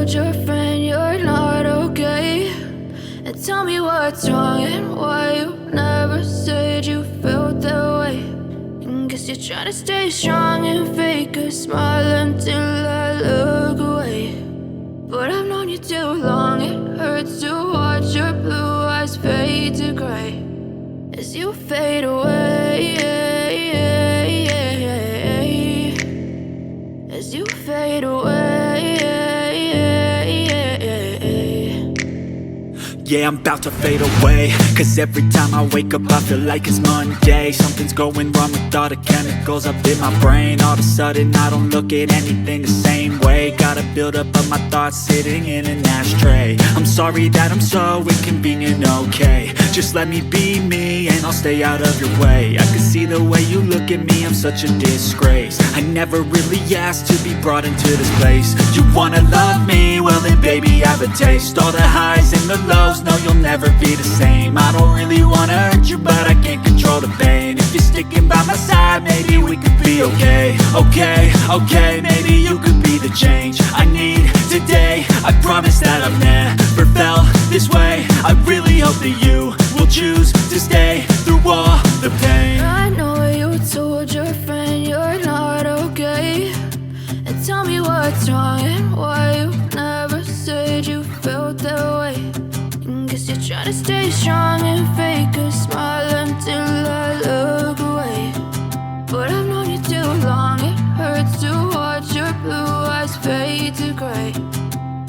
told your friend you're not okay, and tell me what's wrong and why you never said you felt that way. And guess you're trying to stay strong and fake a smile until I look away. But I've known you too long, it hurts to watch your blue eyes fade to gray as you fade away, as you fade away. Yeah, I'm about to fade away, cause every time I wake up I feel like it's Monday. Something's going wrong with all the chemicals up in my brain. All of a sudden I don't look at anything the same way. Gotta build up of my thoughts sitting in an ashtray. I'm sorry that I'm so inconvenient, okay. Just let me be me and I'll stay out of your way. I can see the way you look at me, I'm such a disgrace. I never really asked to be brought into this place. You wanna love me? Well then baby have a taste. All the highs and the lows, no, you'll never be the same. I don't really wanna hurt you, but I can't control the pain. If you're sticking by my side, maybe we could be okay. Okay, maybe you could be the change I need today. I promise that I've never felt this way. I really hope that you will choose to stay through all the pain. I know you told your friend you're not okay, and tell me what's wrong and why you never said you felt that way. Guess you're trying to stay strong and fake a smile until I look away. But I've known you too long, it hurts to watch your blue eyes fade to gray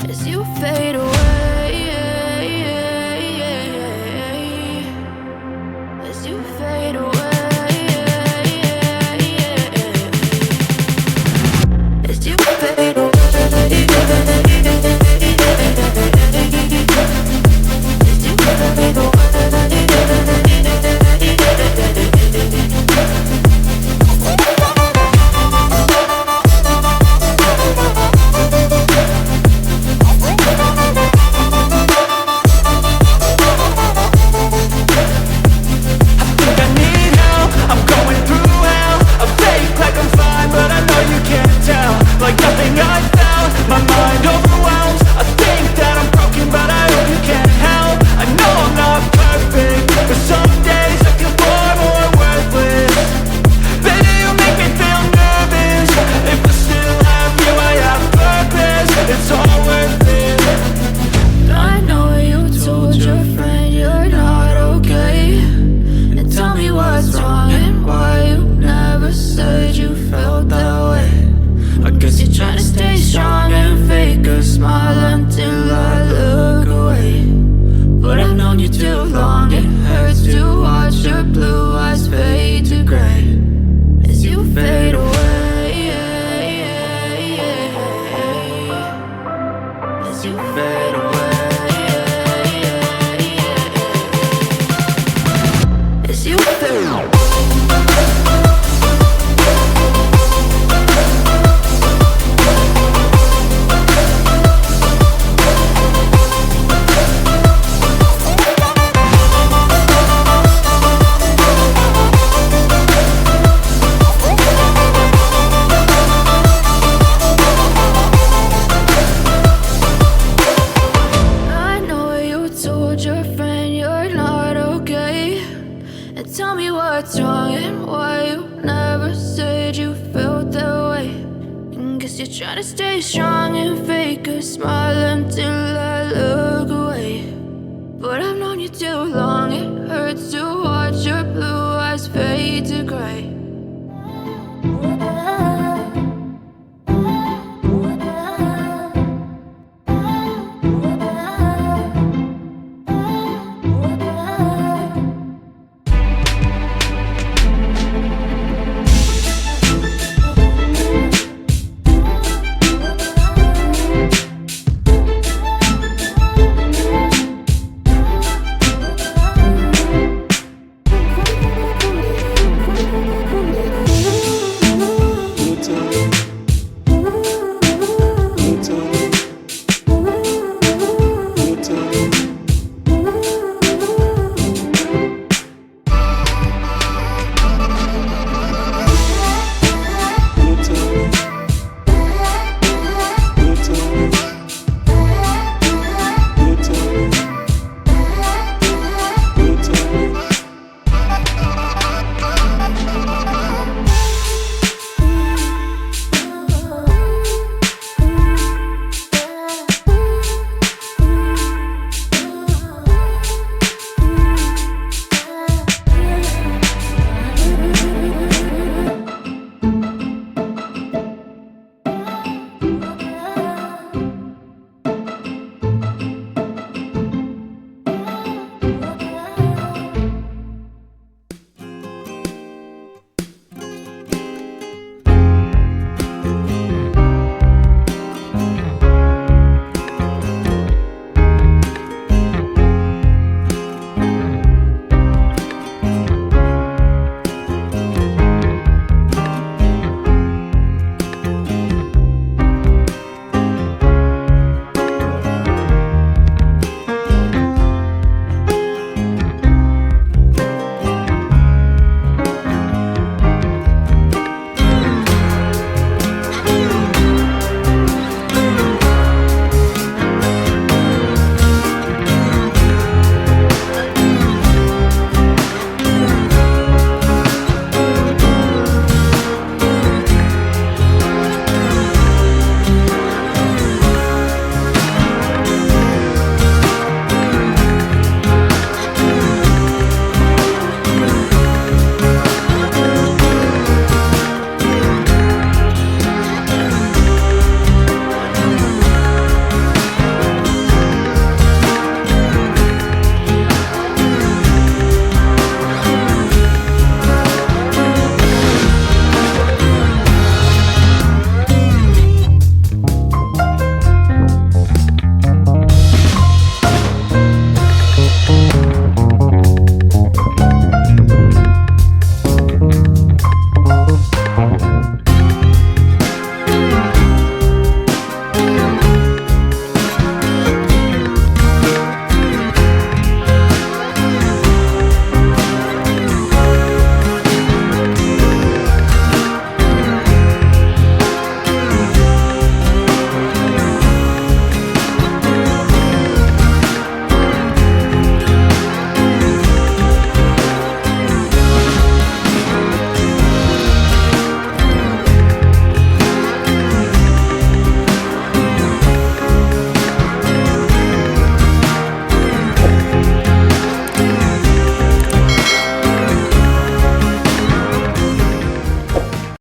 as you fade away, as you fade away, as you fade away. Tell me what's wrong and why you never said you felt that way. And guess you're trying to stay strong and fake a smile until I look away. But I've known you too long, it hurts to watch your blue eyes fade to gray